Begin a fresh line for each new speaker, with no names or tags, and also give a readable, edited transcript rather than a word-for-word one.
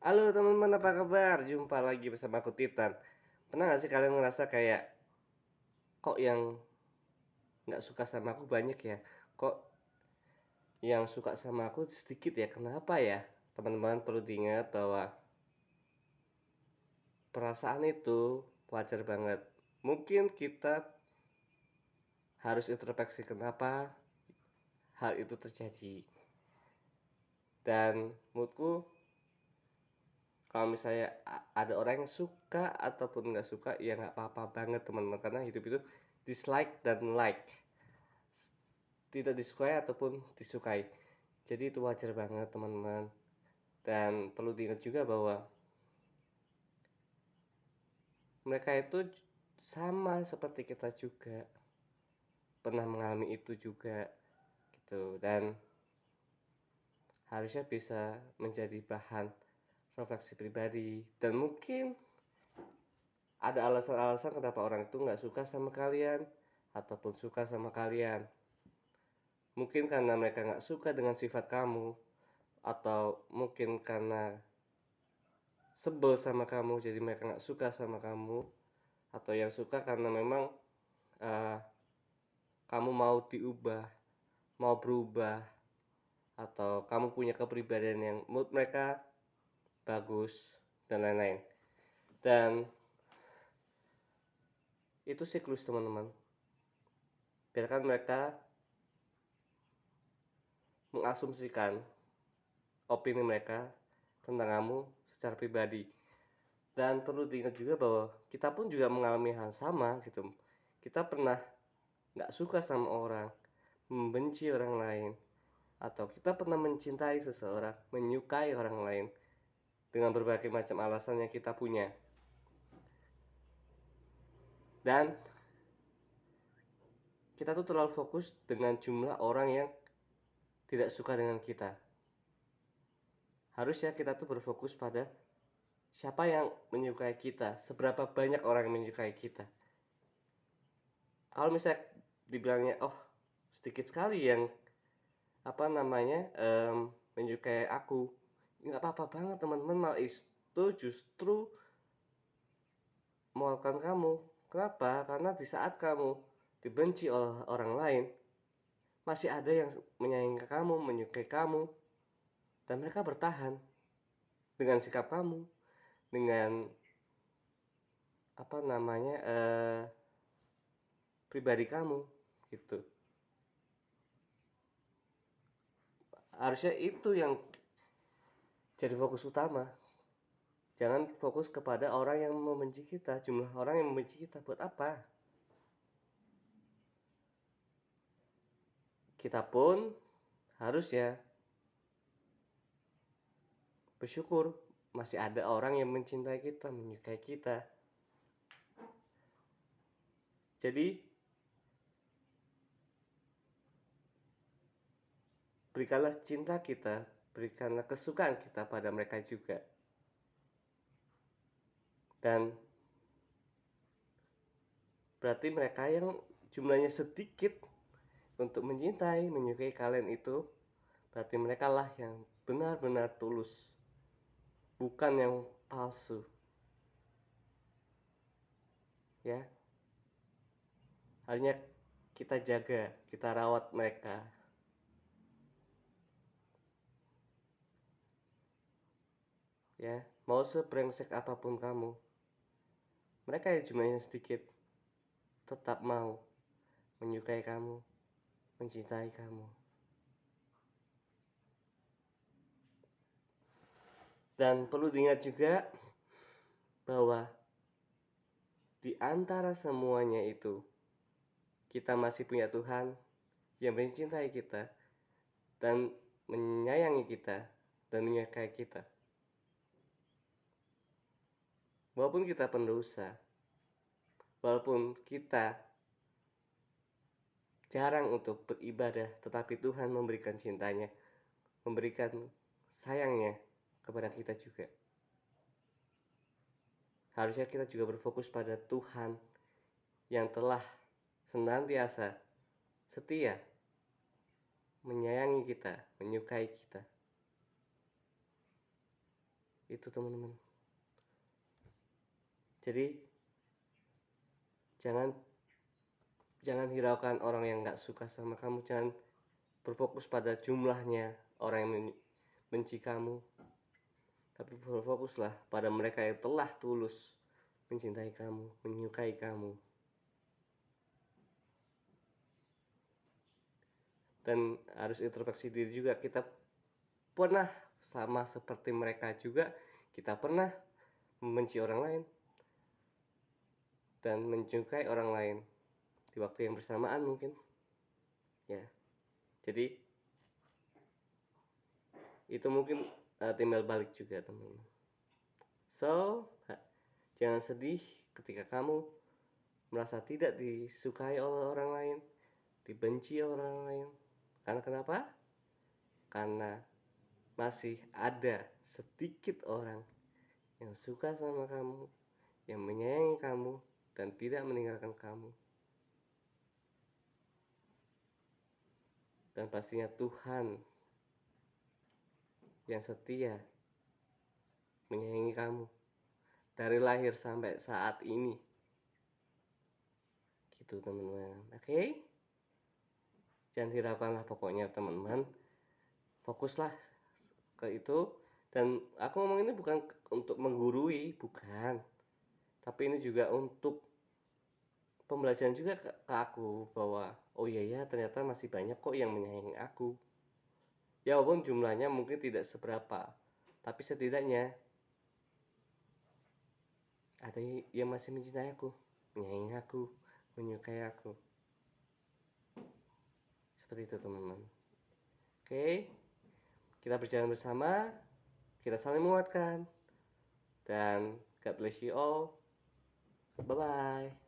Halo teman-teman, apa kabar? Jumpa lagi bersama aku Titan. Pernah gak sih kalian ngerasa kayak kok yang nggak suka sama aku banyak ya? Kok yang suka sama aku sedikit ya? Kenapa ya? Teman-teman perlu diingat bahwa perasaan itu wajar banget. Mungkin kita harus introspeksi kenapa hal itu terjadi. Dan menurutku kalau misalnya ada orang yang suka ataupun nggak suka ya nggak apa-apa banget teman-teman, karena hidup itu dislike dan like, tidak disukai ataupun disukai. Jadi itu wajar banget teman-teman. Dan perlu diingat juga bahwa mereka itu sama seperti kita juga, pernah mengalami itu juga gitu. Dan harusnya bisa menjadi bahan refleksi pribadi. Dan mungkin ada alasan-alasan kenapa orang itu nggak suka sama kalian ataupun suka sama kalian. Mungkin karena mereka nggak suka dengan sifat kamu, atau mungkin karena sebel sama kamu jadi mereka nggak suka sama kamu, atau yang suka karena memang uh, kamu mau diubah, mau berubah, atau kamu punya kepribadian yang menurut mereka bagus dan lain-lain. Dan itu siklus teman-teman, biarkan mereka mengasumsikan opini mereka tentang kamu secara pribadi. Dan perlu diingat juga bahwa kita pun juga mengalami hal sama gitu. Kita pernah nggak suka sama orang, membenci orang lain, atau kita pernah mencintai seseorang, menyukai orang lain dengan berbagai macam alasan yang kita punya. Dan kita tuh terlalu fokus dengan jumlah orang yang tidak suka dengan kita. Harusnya kita tuh berfokus pada siapa yang menyukai kita, seberapa banyak orang yang menyukai kita. Kalau misalnya dibilangnya, oh sedikit sekali yang menyukai aku, nggak apa-apa banget teman-teman, malah itu justru menguatkan kamu. Kenapa? Karena di saat kamu dibenci oleh orang lain, masih ada yang menyayangi kamu, menyukai kamu, dan mereka bertahan dengan sikap kamu, dengan apa namanya pribadi kamu gitu. Harusnya itu yang jadi fokus utama. Jangan fokus kepada orang yang membenci kita, jumlah orang yang membenci kita buat apa? Kita pun harus ya bersyukur masih ada orang yang mencintai kita, menyukai kita. Jadi berikanlah cinta kita, berikanlah kesukaan kita pada mereka juga. Dan berarti mereka yang jumlahnya sedikit untuk mencintai, menyukai kalian itu, berarti mereka lah yang benar-benar tulus, bukan yang palsu. Ya, hanya kita jaga, kita rawat mereka. Ya, mau sebrengsek apapun kamu, mereka yang jumlahnya sedikit tetap mau menyukai kamu, mencintai kamu. Dan perlu diingat juga bahwa di antara semuanya itu, kita masih punya Tuhan yang mencintai kita dan menyayangi kita dan menyukai kita. Walaupun kita pendosa, walaupun kita jarang untuk beribadah, tetapi Tuhan memberikan cintanya, memberikan sayangnya kepada kita juga. Harusnya kita juga berfokus pada Tuhan yang telah senantiasa setia menyayangi kita, menyukai kita. Itu teman-teman. Jadi jangan hiraukan orang yang nggak suka sama kamu, jangan berfokus pada jumlahnya orang yang benci kamu, tapi berfokuslah pada mereka yang telah tulus mencintai kamu, menyukai kamu. Dan harus introspeksi diri juga, kita pernah sama seperti mereka juga, kita pernah membenci orang lain dan menyukai orang lain di waktu yang bersamaan mungkin ya. Jadi itu mungkin timbal balik juga teman-teman. So jangan sedih ketika kamu merasa tidak disukai oleh orang lain, dibenci oleh orang lain. Karena kenapa? Karena masih ada sedikit orang yang suka sama kamu, yang menyayangi kamu, dan tidak meninggalkan kamu. Dan pastinya Tuhan yang setia menyayangi kamu dari lahir sampai saat ini. Gitu teman-teman. Oke? Jangan hiraukanlah pokoknya teman-teman. Fokuslah ke itu. Dan aku ngomong ini bukan untuk menggurui, bukan. Tapi ini juga untuk pembelajaran juga ke aku bahwa oh iya ya ternyata masih banyak kok yang menyayangi aku. Ya walaupun jumlahnya mungkin tidak seberapa, tapi setidaknya ada yang masih mencintai aku, menyayangi aku, menyukai aku. Seperti itu teman-teman. Oke, kita berjalan bersama, kita saling menguatkan, dan God bless you all. Bye bye.